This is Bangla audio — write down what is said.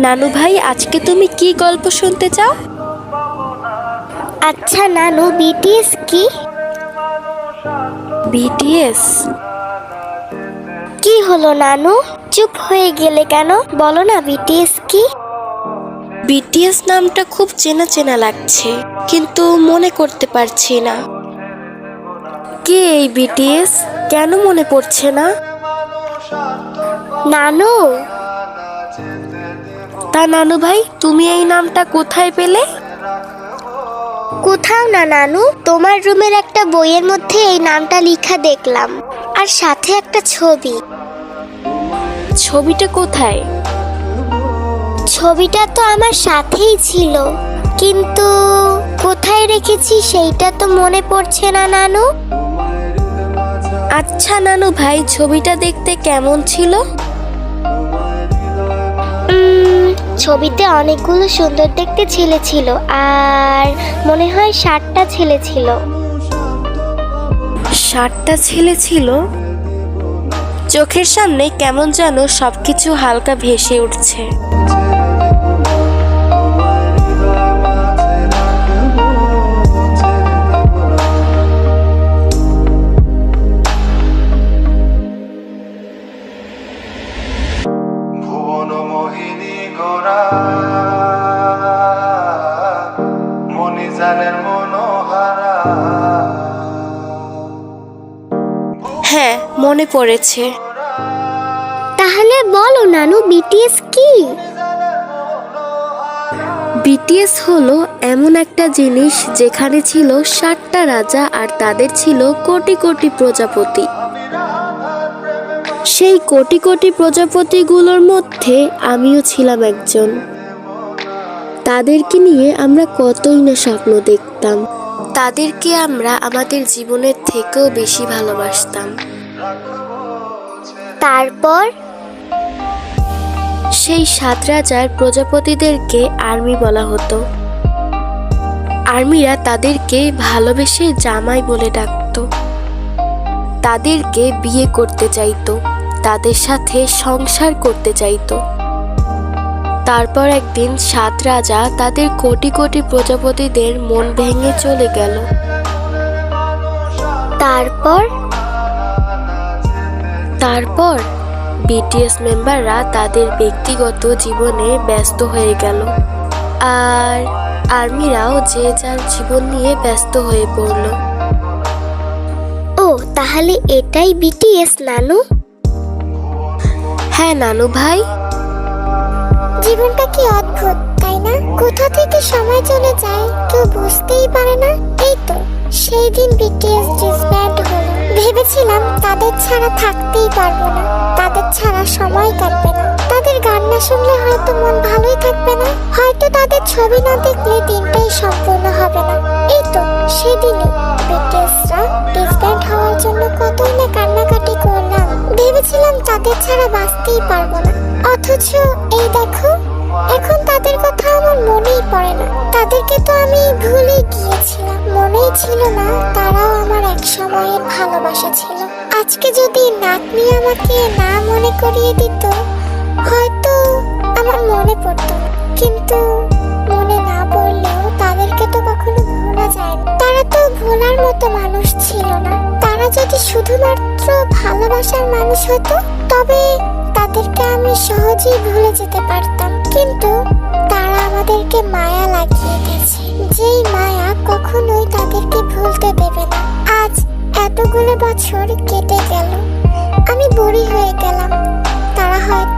নানু ভাই, আজকে তুমি কি গল্প শুনতে চাও? আচ্ছা নানু, বিটিএস কি? বিটিএস? কি হলো নানু, চুপ হয়ে গেলে কেন? বলো না বিটিএস কি? বিটিএস নামটা খুব চেনা চেনা লাগছে, কিন্তু মনে করতে পারছি না। কে এই বিটিএস? কেন মনে পড়ছে না? নানু, তা নানু ভাই, তুমি এই নামটা কোথায় পেলে? কোথাও না নানু, তোমার রুমের একটা বইয়ের মধ্যে এই নামটা লেখা দেখলাম, আর সাথে একটা ছবি। ছবিটা কোথায়? ছবিটা তো আমার সাথেই ছিল, কিন্তু কোথায় রেখেছি সেইটা তো মনে পড়ছে না নানু। আচ্ছা নানু ভাই, ছবিটা দেখতে কেমন ছিল? ছবিতে অনেকগুলো সুন্দর দেখতে ছেলে ছিল, আর মনে হয় 7টা ছেলে ছিল। 7টা ছেলে ছিল? চোখের সামনে কেমন যেন সবকিছু হালকা ভেসে উঠছে। হ্যাঁ, মনে পড়েছে। তাহলে বলো নানু, বিটিএস কি? বিটিএস হলো এমন একটা জিনিস যেখানে ছিল 7টা রাজা আর তাদের ছিল কোটি কোটি প্রজাপতি। সেই কোটি কোটি প্রজাপতিগুলোর মধ্যে আমিও ছিলাম একজন। তাদেরকে নিয়ে আমরা কতই না স্বপ্ন দেখতাম। তাদেরকে আমরা আমাদের জীবনের থেকেও বেশি ভালোবাসতাম। তারপর সেই 7 রাজার প্রজাপতিদেরকে আর্মি বলা হতো। আর্মিরা তাদেরকে ভালোবেসে জামাই বলে ডাকতো। তাদেরকে বিয়ে করতে চাইতো, তাদের সাথে সংসার করতে চাইতো। তারপর একদিন 7 রাজা তাদের কোটি কোটি প্রজাপতিদের মন ভেঙে চলে গেল। তারপর বিটিএস মেম্বাররা তাদের ব্যক্তিগত জীবনে ব্যস্ত হয়ে গেল, আর আর্মিরাও যে যার জীবন নিয়ে ব্যস্ত হয়ে পড়ল। ও, তাহলে এটাই বিটিএস নানু? হ্যাঁ নানু ভাই। জীবনটা কি অদ্ভুত, তাই না? কোথা থেকে সময় চলে যায় কেউ বুঝতেই পারে না। এই তো সেই দিন বিটিএস ডিসব্যান্ড হলো। ভেবেছিলাম তাদের ছাড়া থাকতেই পারবো না, তাদের ছাড়া সময় কাটবে না, তাদের গান না শুনলে হয়তো মন ভালোই থাকবে না, হয়তো তাদের ছবি না দেখলে দিনটাই সম্পূর্ণ হবে না। এই তো সেদিনই বিটিএসরা ডিসব্যান্ড হওয়ার জন্য কতই না কান্নাকাটি করলাম। ভেবেছিলাম তাদের ছাড়া বাঁচতেই পারবো না, অথচ এই দেখো, এখন তাদের কথা আমার মনেই পড়ে না। তাদেরকে তো আমি ভুলে গিয়েছিলাম, মনেই ছিল না তারাও আমার এক সময়ের ভালোবাসা ছিল। আজকে যদি নাতনি আমাকে না মনে করিয়ে দিত, হয়তো আমার মনে পড়তো না। কিন্তু মনে না পড়লেও তাদেরকে তো কখনো ভোলা যায় না। তারা তো ভোলার মতো মানুষ ছিল না। তারা যদি শুধুমাত্র ভালোবাসার মানুষ হতো, তবে তাদেরকে আমি সহজেই ভুলে যেতে পারতাম। কিন্তু তারা আমাদেরকে মায়া লাগিয়ে দিয়েছে, যেই মায়া কখনোই তাদেরকে ভুলতে দেবে না। আজ এতগুলো বছর কেটে গেল, আমি বুড়ি হয়ে গেলাম। তারা হয়তো